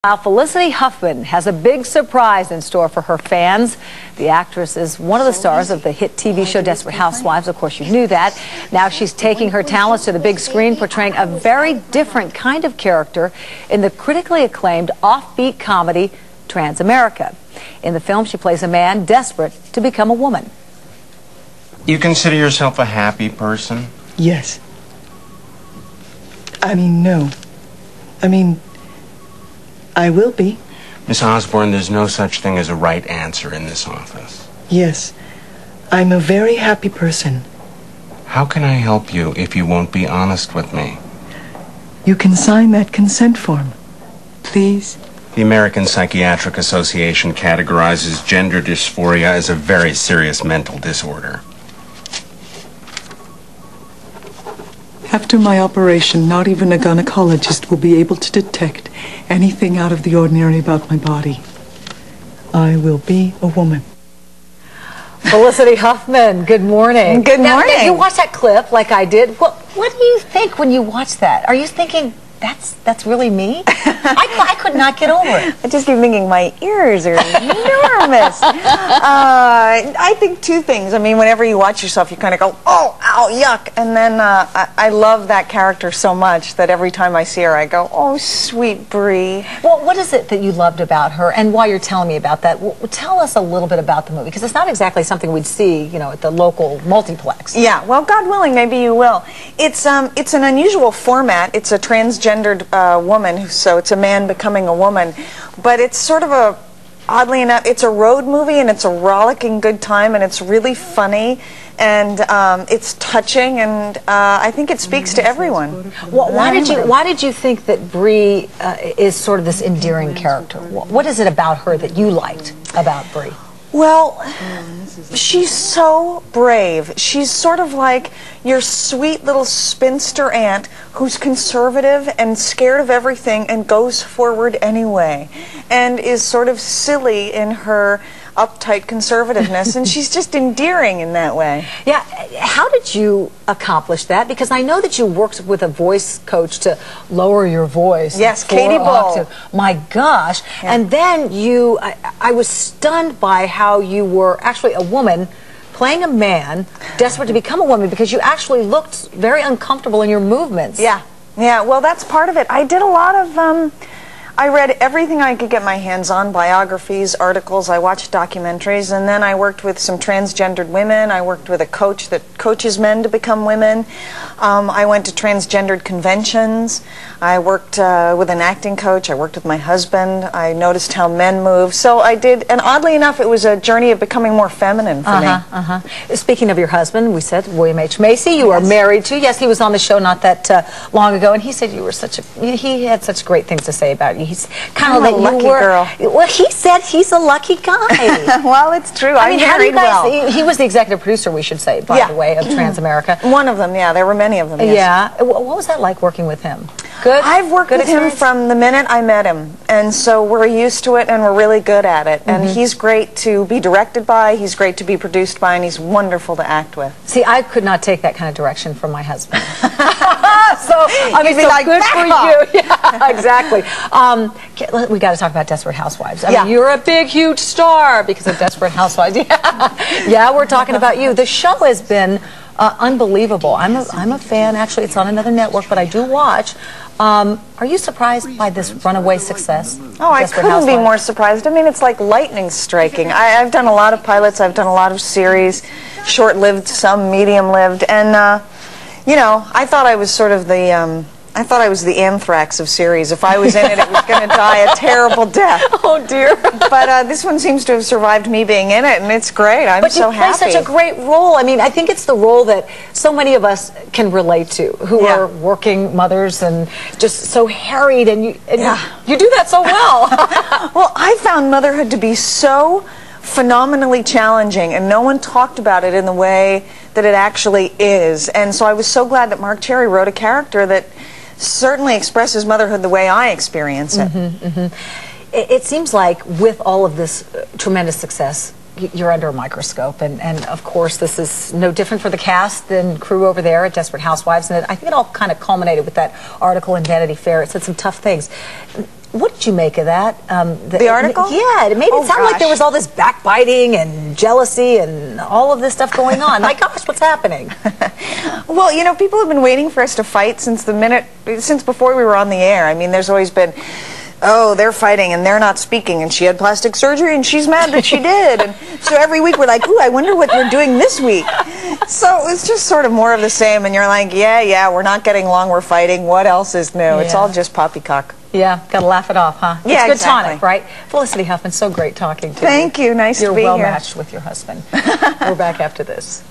Felicity Huffman has a big surprise in store for her fans. The actress is one of the stars of the hit TV show Desperate Housewives. Of course, you knew that. Now she's taking her talents to the big screen, portraying a very different kind of character in the critically acclaimed offbeat comedy Transamerica. In the film, she plays a man desperate to become a woman. You consider yourself a happy person? Yes. No. I will be. Miss Osborne, there's no such thing as a right answer in this office. Yes. I'm a very happy person. How can I help you if you won't be honest with me? You can sign that consent form, please. The American Psychiatric Association categorizes gender dysphoria as a very serious mental disorder. After my operation, not even a gynecologist will be able to detect anything out of the ordinary about my body. I will be a woman. Felicity Huffman, good morning. Good morning. Now, you watched that clip like I did. What do you think when you watch that? Are you thinking, that's really me? I could not get over it. I just keep thinking my ears are enormous. I think two things. Whenever you watch yourself, you kind of go, oh, ow, yuck. And then I love that character so much that every time I see her, I go, oh, sweet Brie. Well, what is it that you loved about her? And while you're telling me about that, tell us a little bit about the movie, because it's not exactly something we'd see, at the local multiplex. Yeah, well, God willing, maybe you will. It's an unusual format. It's a transgendered woman, so it's a man becoming a woman, but it's sort of oddly enough, it's a road movie, and it's a rollicking good time, and it's really funny, and it's touching, and I think it speaks to everyone. Well, why did you think that Brie is sort of this endearing character? What is it about her that you liked about Brie? Well, she's so brave. She's sort of like your sweet little spinster aunt who's conservative and scared of everything and goes forward anyway, and is sort of silly in her uptight conservativeness, and she's just endearing in that way. Yeah, how did you accomplish that? Because I know that you worked with a voice coach to lower your voice. Yes, Katie Bull. My gosh. Yeah. And then I was stunned by how you were actually a woman playing a man desperate to become a woman, because you actually looked very uncomfortable in your movements. Yeah, well, that's part of it. I did a lot of I read everything I could get my hands on, biographies, articles, I watched documentaries, and then I worked with some transgendered women. I worked with a coach that coaches men to become women. I went to transgendered conventions. I worked with an acting coach. I worked with my husband. I noticed how men move. So I did, and oddly enough, it was a journey of becoming more feminine for me. Speaking of your husband, we said William H. Macy, you are married to. Yes, he was on the show not that long ago, and he said you were he had such great things to say about you. He's kind of a lucky girl. Well, he said he's a lucky guy. Well, it's true. I mean, married well. He was the executive producer, we should say, by the way, of Transamerica. One of them, yeah. There were many of them. Yes. Yeah. What was that like working with him? Good. I've worked with him from the minute I met him, and so we're used to it, and we're really good at it. And he's great to be directed by. He's great to be produced by, and he's wonderful to act with. See, I could not take that kind of direction from my husband. So like, good for you. Yeah, exactly. We got to talk about Desperate Housewives. I mean, you're a big, huge star because of Desperate Housewives. Yeah, we're talking about you. The show has been unbelievable. I'm a fan. Actually, it's on another network, but I do watch. Are you surprised by this runaway success? Oh, I couldn't be more surprised. I mean, it's like lightning striking. I've done a lot of pilots. I've done a lot of series, short-lived, some medium-lived, and I thought I was sort of the I thought I was the anthrax of series. If I was in it, it was going to die a terrible death. Oh, dear. But this one seems to have survived me being in it, and it's great. I'm so happy. But you play such a great role. I mean, I think it's the role that so many of us can relate to, who are working mothers and just so harried, and you do that so well. Well, I found motherhood to be so phenomenally challenging, and no one talked about it in the way that it actually is. And so I was so glad that Mark Cherry wrote a character that certainly expresses motherhood the way I experience it. It seems like with all of this tremendous success, you're under a microscope, and of course this is no different for the cast than crew over there at Desperate Housewives, and I think it all kind of culminated with that article in Vanity Fair. It said some tough things. What did you make of that? The article? Yeah, it made it sound like there was all this backbiting and jealousy and all of this stuff going on. My gosh, what's happening? Well, you know, people have been waiting for us to fight since before we were on the air. I mean, there's always been, oh, they're fighting and they're not speaking, and she had plastic surgery and she's mad that she did. And so every week we're like, ooh, I wonder what we're doing this week. So it's just sort of more of the same, and you're like, yeah, we're not getting along, we're fighting. What else is new? It's all just poppycock. Yeah, gotta laugh it off, huh? Yeah, it's good tonic, right? Felicity Huffman, so great talking to you. Thank you, nice to be here. You're well matched with your husband. We're back after this.